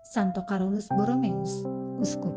Santo Carolus Borromeus, Uskup.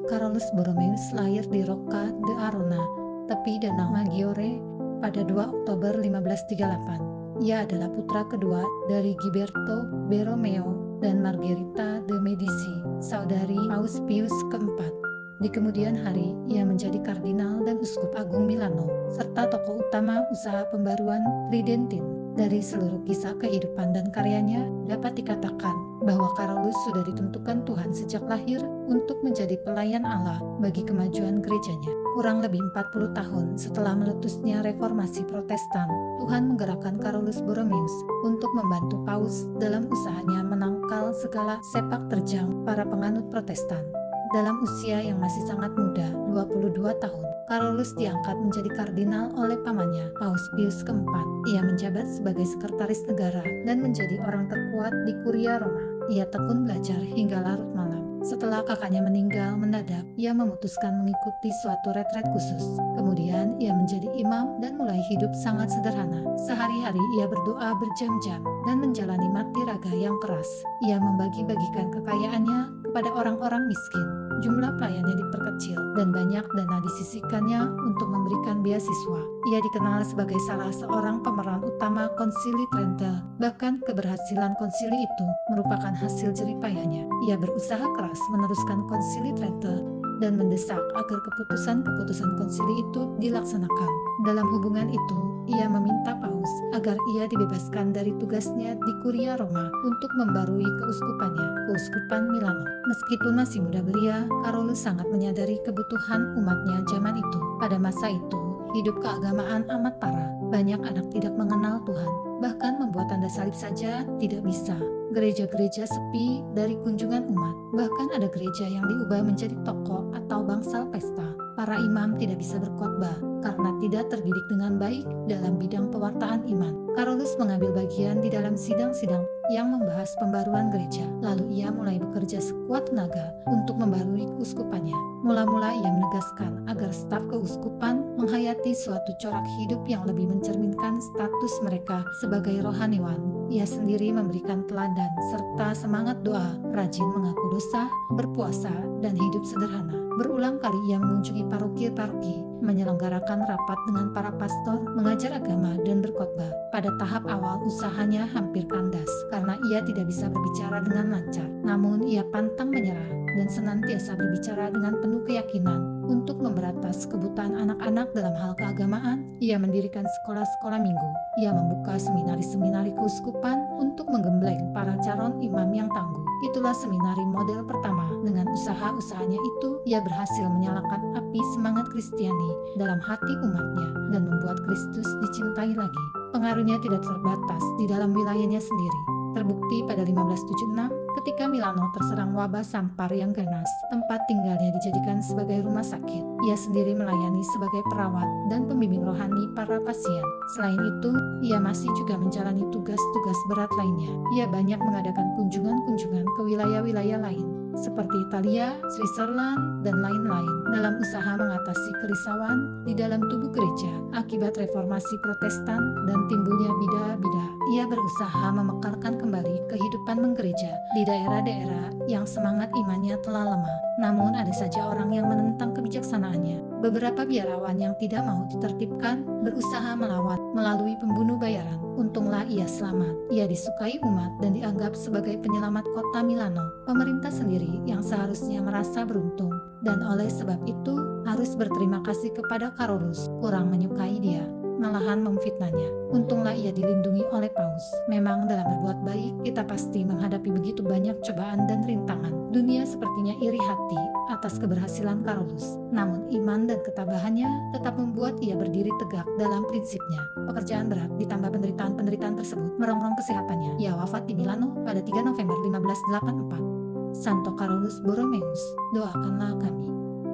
Carolus Borromeus lahir di Rocca de Arona, tepi Danau Maggiore, pada 2 Oktober 1538. Ia adalah putra kedua dari Ghiberto Borromeo dan Margherita de Medici, saudari Paus Pius keempat. Di kemudian hari, ia menjadi kardinal dan uskup agung Milano, serta tokoh utama usaha pembaruan Tridentin. Dari seluruh kisah kehidupan dan karyanya, dapat dikatakan bahwa Carolus sudah ditentukan Tuhan sejak lahir untuk menjadi pelayan Allah bagi kemajuan gerejanya. Kurang lebih 40 tahun setelah meletusnya reformasi Protestan, Tuhan menggerakkan Carolus Borromeus untuk membantu Paus dalam usahanya menangkal segala sepak terjang para penganut Protestan. Dalam usia yang masih sangat muda, 22 tahun, Carolus diangkat menjadi kardinal oleh pamannya, Paus Pius keempat. Ia menjabat sebagai sekretaris negara dan menjadi orang terkuat di Kuria Roma. Ia tekun belajar hingga larut malam. Setelah kakaknya meninggal mendadak, ia memutuskan mengikuti suatu retret khusus. Kemudian ia menjadi imam dan mulai hidup sangat sederhana. Sehari-hari ia berdoa berjam-jam dan menjalani mati raga yang keras. Ia membagi-bagikan kekayaannya kepada orang-orang miskin. Jumlah pelayannya diperkecil dan banyak dana disisihkannya untuk memberikan beasiswa. Ia dikenal sebagai salah seorang pemeran utama Konsili Trento. Bahkan keberhasilan konsili itu merupakan hasil jeripayahnya. Ia berusaha keras meneruskan Konsili Trento dan mendesak agar keputusan-keputusan konsili itu dilaksanakan. Dalam hubungan itu, ia meminta Paus agar ia dibebaskan dari tugasnya di Kuria Roma untuk membarui keuskupan Milano. Meskipun masih muda belia, Carolus sangat menyadari kebutuhan umatnya zaman itu. Pada masa itu, hidup keagamaan amat parah. Banyak anak tidak mengenal Tuhan, bahkan membuat tanda salib saja tidak bisa. Gereja-gereja sepi dari kunjungan umat, bahkan ada gereja yang diubah menjadi toko atau bangsal pesta. Para imam tidak bisa berkhotbah karena tidak terdidik dengan baik dalam bidang pewartaan iman. Carolus mengambil bagian di dalam sidang-sidang yang membahas pembaruan gereja. Lalu ia mulai bekerja sekuat tenaga untuk membarui keuskupannya. Mula-mula ia menegaskan agar staf keuskupan menghayati suatu corak hidup yang lebih mencerminkan status mereka sebagai rohaniwan. Ia sendiri memberikan teladan serta semangat doa, rajin mengaku dosa, berpuasa, dan hidup sederhana. Berulang kali ia mengunjungi paroki-paroki, menyelenggarakan rapat dengan para pastor, mengajar agama, dan berkhotbah. Pada tahap awal usahanya hampir kandas karena ia tidak bisa berbicara dengan lancar. Namun ia pantang menyerah dan senantiasa berbicara dengan penuh keyakinan untuk memberantas kebutaan anak-anak dalam hal keagamaan. Ia mendirikan sekolah-sekolah minggu. Ia membuka seminari-seminari keuskupan untuk menggembleng para calon imam yang tangguh. Itulah seminari model pertama. Dengan usaha-usahanya itu, ia berhasil menyalakan api semangat Kristiani dalam hati umatnya dan membuat Kristus dicintai lagi. Pengaruhnya tidak terbatas di dalam wilayahnya sendiri. Terbukti pada 1576 ketika Milano terserang wabah sampar yang ganas, tempat tinggalnya dijadikan sebagai rumah sakit. Ia sendiri melayani sebagai perawat dan pembimbing rohani para pasien. Selain itu, ia masih juga menjalani tugas-tugas berat lainnya. Ia banyak mengadakan kunjungan-kunjungan ke wilayah-wilayah lain, seperti Italia, Switzerland, dan lain-lain, dalam usaha mengatasi kerisauan di dalam tubuh gereja akibat reformasi Protestan dan timbulnya bidah-bidah. Ia berusaha memekarkan kembali kehidupan menggereja di daerah-daerah yang semangat imannya telah lemah. Namun ada saja orang yang menentang kebijaksanaannya. Beberapa biarawan yang tidak mau ditertibkan berusaha melawan melalui pembunuh bayaran. Untunglah ia selamat. Ia disukai umat dan dianggap sebagai penyelamat kota Milano. Pemerintah sendiri yang seharusnya merasa beruntung dan oleh sebab itu harus berterima kasih kepada Carolus kurang menyukai dia, malahan memfitnahnya. Untunglah ia dilindungi oleh Paus. Memang dalam berbuat baik kita pasti menghadapi begitu banyak cobaan dan rintangan. Dunia sepertinya iri hati atas keberhasilan Carolus. Namun iman dan ketabahannya tetap membuat ia berdiri tegak dalam prinsipnya. Pekerjaan berat ditambah penderitaan-penderitaan tersebut merongrong kesehatannya. Ia wafat di Milano pada 3 November 1584. Santo Carolus Borromeus, doakanlah kami.